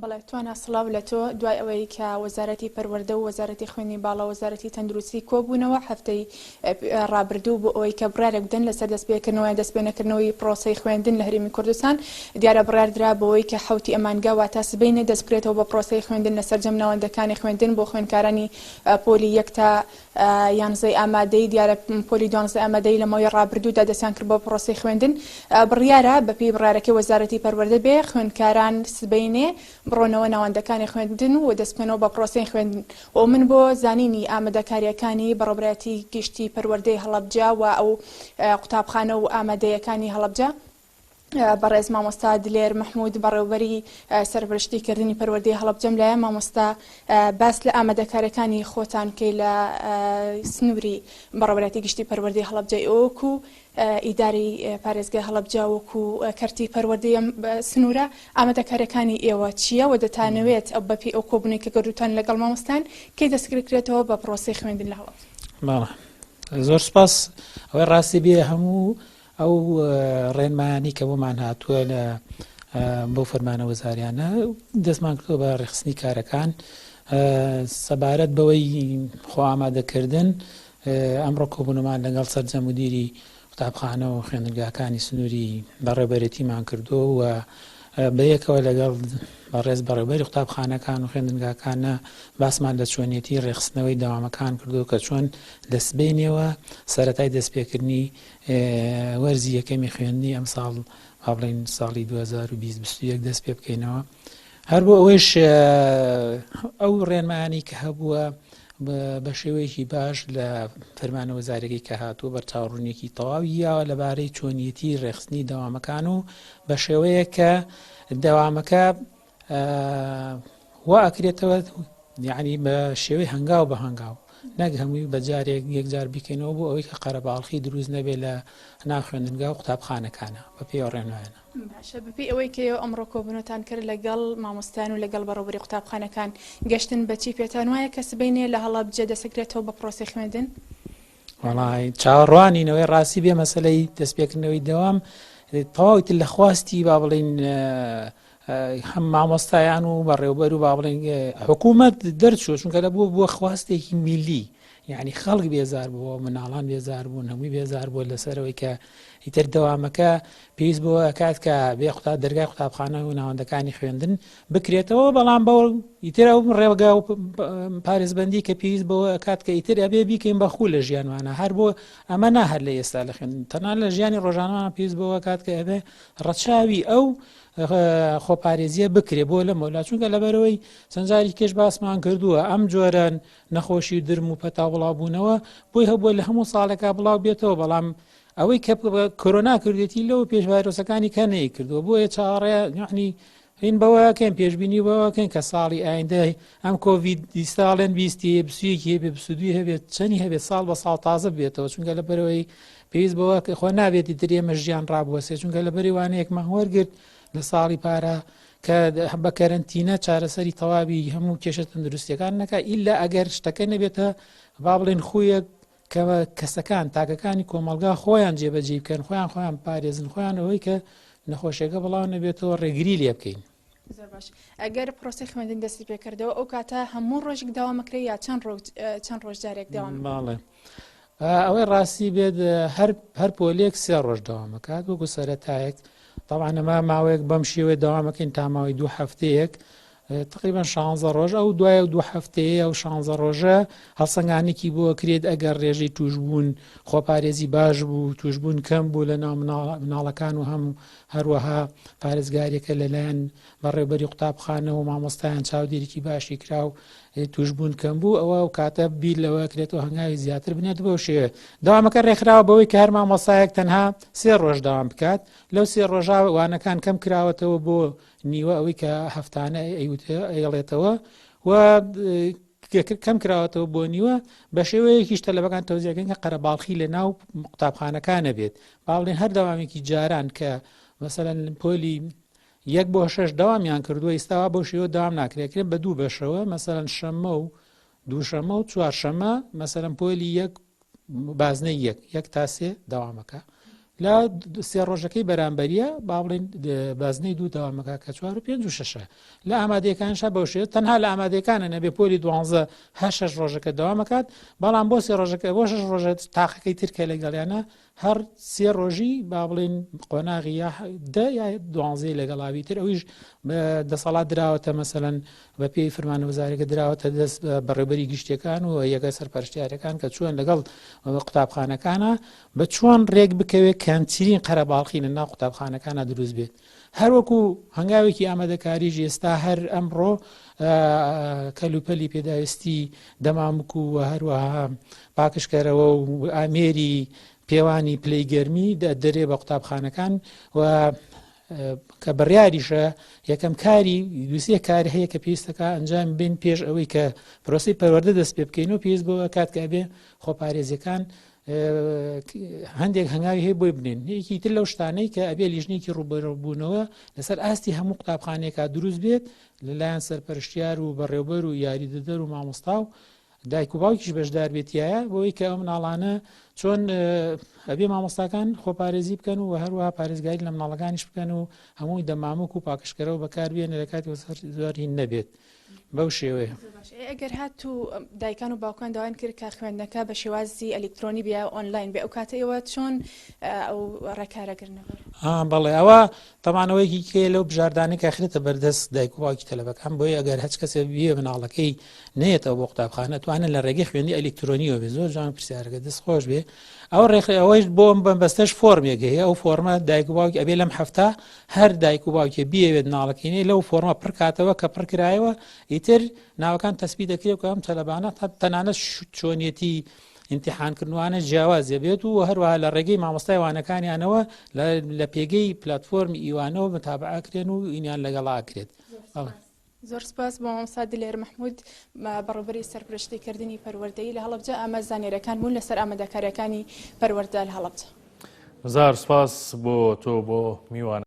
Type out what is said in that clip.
بەڵێ توانە سڵاو لە تۆ دوای ئەوەی کە وەزارەتی پەروەردە و وەزارەتی خوێنی باڵا وەزارەتی تەندروستی کۆبوونەوە هەفتەی ڕابردوو بۆ ئەوەی کە بڕارێک بدەن لەسەر دەستپێکردنەوەی دەستپێنەکردنەوەی پرۆسەی خوێندن لە هەرێمی کوردستان دیارە بڕاردرا بۆەوەی کە حوتی ئەمانگا واتە سبەینێ دەست بکرێتەوە بە پرۆسەی خوێندن لەسەر جەمناوەندەکانی خوێندن بۆ خوێندکارانی پۆلی یەک تا یانزەی ئامادەی دیارە پۆلی 12 ئامادەی لە ماوەی ڕابردوودا دەستیان کرد بۆ پرۆسەی خوێندن بڕیارە بەپێی بڕارەکەی وەزارەتی پەروەردە بێ خوێندکاران سبەینێ بڕۆنەوە ناوەندەکانی خوێندن و دەستپێنەوە بە پرۆسەی خوێندن و من بۆ زانینی ئامادەکاریەکانی بەڕێبەتی گشتی پەروەردەی هەڵەبجە و ئەو قوتابخانە و ئامادەیەکانی هەڵەبجە بەڕێز مامۆستا دلێر مەحموود بەڕێوەبەری سەرپەرشتیکردنی پەروەردەی هەڵەبجەم لایە مامۆستا باس لە ئامادەکاریەکانی خۆتان کەی لە سنووری بەڕێوەبەتی گشتی پەروەردەی هەڵەبجەی ئەوەکو ئیداری پارێزگای هەڵەبجە وەکو کەرتی پەروەردەی سنوورە ئامادەکاریەکانی ئێوە چییە و دەتانەوێت ئەو بەپی ئەو کۆبوونی کە گەردووتان لەگەڵ مامۆستان کەی دەستکرێتەوە بە پرۆسەی خوێندن لە هەڵەبجە. زۆر سپاس ئەوەی ڕاستی بێ هەموو ئەو ڕێنمایانی کە بۆمان هاتووە لە بۆ فەرمانە وەزاریانە دەستمان کردەوە بە ڕێخستنی کارەکان سەبارەت بەوەی خۆ ئامادەکردن ئەمڕۆ کۆبوونەمان لەگەڵ سەرجەم مدیری قوتابخانە و خوێندنگاکانی سنووری بەڕێوەبەرێتیمان کردووە و بەیەکەوە لەگەڵ بەڕێز بەڕێوەبەری قوتابخانەکان و خوێندنگاکانە باسمان لە چۆنیەتی ڕێخستنەوەی دەوامەکان کردو کە چۆن لە سبەینێوە سەرەتای دەستپێکردنی وەرزی یەکەمی خوێندنی ئەم ساڵ با بڵێن ساڵی 2021 دەست پێ بکەینەوە هەر بۆ ئەوەش ئەو ڕێنمایانی کە هەبووە بە شێوەیەکی باش لە فەرمانە وەزارەکەی کە هاتووە بەرچاوڕوونێکی تەواوی یاوە لەبارەی چۆنیەتی ڕێخستنی دەوامەکان و بە شێوەیە کە دەوامەکە وا ئەکرێتەوە یعنی بە شێوەی هەنگاو بە هەنگاو نەک هەمووی بەجارێک یەکجار بکەینەوە بۆ ئەوەی کە قەرەباڵخی دروست نەبێت لە ناو خوێندنگا و قوتابخانەکانە بە پێی ڕێنمایانە. باشە بەپێی ئەوەی کە ئەمڕۆ کۆبوونەتان کرد لەگەڵ مامۆستان و لەگەڵ بەڕێوەبەری قوتابخانەکان گەشتن بەچی پێتان وایە کە سبەینێ لە هەڵەبجە دەسەکرێتەوە بە پرۆسەی خوێندن؟ وەڵای چاوەڕوانینەوەی ڕاستی بێ مەسەلەی دەستپێکردنەوەی دەوام تەواویتر لە خواستی با بڵین هەم مامۆستایان و بەڕێوەبەر و با بڵین حکوومەت دەرچووە چونکە لە بووە خواستێکی میلی یعنی خەڵک بێزار بووە مناڵان بێزار بوون هەمووی بێزار بووە لەسەرەوەی کە ئیتر دەوامەکە پێویست بۆ کات کە بێ دەرگای قوتابخانە و ناوەندەکانی خوێندن بکرێتەوە بەڵام بەوە ئیتر ئەو ڕێوەگا و پارێزبەندی کە پێویست بەوە کات کە ئیتر ئەبێ بیکەین بەخوو لە ژیانوانە هەر بۆ ئەمە ناهەر لە ئێستا لە خوێندن تەنها لە ژیانی ڕۆژانەوە پێویست بەوە کات کە ئەبێ ڕەچاوی ئەو خۆپارێزیە بکرێ بۆ لە مۆلا چونکە لەبەرەوەی چەندجاری کێش باسمان کردووە ئەم جۆرە نەخۆشی درم و پەتا بڵاوبوونەوە بۆی هەبووە لە هەموو ساڵێکا بڵاو بێتەوە بەڵام ئەوەی کە کۆرۆنا کردێتی لەو پێش ڤایرۆسەکانی کە نەی کردووە بۆیە چاڕێ یعنی هین بەوەکەن پێشبینی بەوەکەن کە ساڵی ئایندە ئەم کۆڤید ساڵێن 20 بسویەکی هەبێ بسودوی هەبێت چەندی هەبێت ساڵ بە ساڵ تازە بێتەوە چونکە لەبەرەوەی پێویست بەوە خۆ نابێتی درێمە ژیان ڕابوەسێ چونکە لە بەریوانەیەکمان وەرگرت لە ساڵی پارە کە بە کەرەنتینە چارەسەری تەواوی هەموو کێشە تەندروستیەکان نەکا ئیلا ئەگەر شتەکە نەبێتە با بڵێن خویەک کە کەسەکان تاکەکانی کۆمەلگا خۆیان جێبەجێ بکەن خۆیان پارێزن خۆیان ئەوەی کە نەخۆشیەکە بەڵاو نەبێتەوە ڕێگری لێ بکەین. باش ئەگەر پرۆسی خوێندن دەستی پێکردەوە ئەو کاتە هەموو ڕۆژێک داوامەکرێ یا چەند ڕۆژ جارێک داوام باڵێ ئەوەی ڕاستی بێت هەر پۆلێک 3 ڕۆژ داوامەکات وەکو سەرەتایەک طبعا ئەمە ماوەیەک بەم شێوەیە داوامەکەین تا ماوەی 2 هەفتەیەک تقریبا 16 ڕۆژ ئەو دوایە 2 هەفتەیە و 16 ڕۆژە هەڵسەنگانێکی بۆ کرێت ئەگەر ڕێژەی توشبوون خۆپارێزی باش بوو توشبوون کەم بوو لە ناو مناڵەکان و هەم هەروەها پارێزگاریەکە لەلایەن بەڕێوەبەری قوتابخانە و مامۆستایان چاودێرێکی باشی کرا و توشبوون کەم بوو ئەوە کاتە بیر لەوە کرێتەوە هەنگاوی زیاتر بنێت بۆ شێوە داوامەکە ڕێکخراوە بەوەی کە هەر مامۆستایەک تەنها 3 ڕۆژ داوام بکات لەو 3 ڕۆژە وانەکان کەم کراوەتەوە بۆ نیوە ئەوەی کە هەفتانە ئەیڵێتەوە و کەم کراوەتەوە بۆ نیوە بە شێوەیەکی شتەلەبەکان تەوزیەکەن کە قەرەباڵخی لە ناو قوتابخانەکانە بێت باڵێن هەر داوامێکی جاران کە مەسەلەن پۆلی 1 بۆ 6 داوامیان کردووە ئێستاوا بۆ شێوە داوام ناکرێتکرێن بە 2 بەشەوە مەسەلەن شەممە و دووشەمە و چوارشەمە مەسەلەن پۆلی 1 بازنەی 1 تا 3 داوامەکە لە سێ ڕۆژەکەی بەرامبەریە با بڵێن بازنەی دوو داوامەکە کە 4 و 5 و 6 لە ئامادەیەکانشا بەوشێت تەنها لە ئامادەکانە نەبێ پۆلی 12 هەش ڕۆژەکە داوامەکات بەڵام بۆ سێ ڕۆژەکە بۆ 6 ڕۆژە تاقەکەی ترکە لەگەڵیانە هەر سێ ڕۆژی با بڵێن قۆناغی یا 12 لەگەڵاوی تر ئەویش دەسەڵات دراوەتە مەسەلەن بە پێی فەرمانە وەزارەکە دراوەتە دەست بەڕێوەبەری گشتیەکان و یەکە سەرپەرشتیارەکان کە چۆن لەگەڵ قوتابخانەکانە بە چۆن ڕێک بکەوێت کەمترین قەرەباڵغی لە ناو قوتابخانەکانە دروست بێت هەروەکو هەنگاوێکی ئامادەکاریش ئێستا هەر ئەمڕۆ کەلوپەلی پێداویستی دەمامک و هەروەها پاکشکەرەوە و ئامێری پێوانی پلەی گەرمی دەرێ بە قوتابخانەکان و کە بڕیاریشە یەکەم کاری دووسێ کار هەیە کە پێویستەکە ئەنجام بین پێش ئەوەی کە پرۆسی پەروەردە دەست پێ بکەین و پێویست بۆ کات کە بێ خۆپارێزیەکان هەندێک هەنگاوی هەیە بۆی بنێن یەکی تر لەو شتانەی کە ئەبێ لیژنێکی ڕوبەربوونەوە لەسەر ئاستی هەموو قوتابخانەیەکە دروست بێت لەلایەن سەرپەرشتیار و بەڕێوەبەر و یاریدەدەر و مامۆستا و دایک و باوکیش بەشدار بێتیایە بۆی کە ئەو مناڵانە چۆن ئەبێ مامۆستاکان خۆپارێزی بکەن و هەروەها پارێزگاری لە مناڵەکانیش بکەن و هەمووی دەمامک و پاکشکەرەوە بەکاربێنە لە کاتی زۆری نەبێت بەو شێوەیە ئەگەر هات و دایکان و باوکان داوایان کرد کە خوێندنەکە بە شێوازی ئەلکترۆنی بیا ئۆنلاین بێ ئەو کاتە ئێوە چۆن ئەو ڕێکارەگرنەوە بەڵێ ئەوە تەمانەوەیکی کێ لەو بژاردانەی کاخرێتە بەردەست دایک و باوکی تەلەبەکان بۆی ئەگەر هەچ کەسێ بێ مناڵەکەی نێتەوە بۆ قوتابخانە توانێت لە ڕێگەی خوێندی ئەلکترۆنیەوە بێ زۆر جوان پرسیارەکە دەست خۆش بێ ئەو ئەوەی بۆ بەستەش فۆرمێک هەیە ئەو فۆرمە دایک و باوکی ئەبێ لەم هەفتە هەر دایک و باوکی بیەوێت ناڵەکەینێ لەو فۆرمە پڕکاتەوە کە پڕکرایەوە ئیتر ناوەکان تەسبیت دەکرێت کە ئەم تەلەبانە تەنانەت چۆنیەتی ئیمتیحانکردنوانە جیاوازە بێت و هەروەها لە ڕێگەی مامۆستای وانەکانیانەوە لە پێگەی پلتفۆرمی ئیوانەوە متابعەکرێن و ئینیان لەگەڵاکرێت. زۆر سپاس بۆ مامۆستا دلێر مەحموود بەڕێوەبەری سەرپەرشتیکردنی پەروەردەیی لە هەڵەبجە ئەمە زانیاریەکان بوون لەسەر ئامادەکاریەکانی پەروەردە لە هەڵەبجە. زار سپاس بۆ تۆ بۆ میوان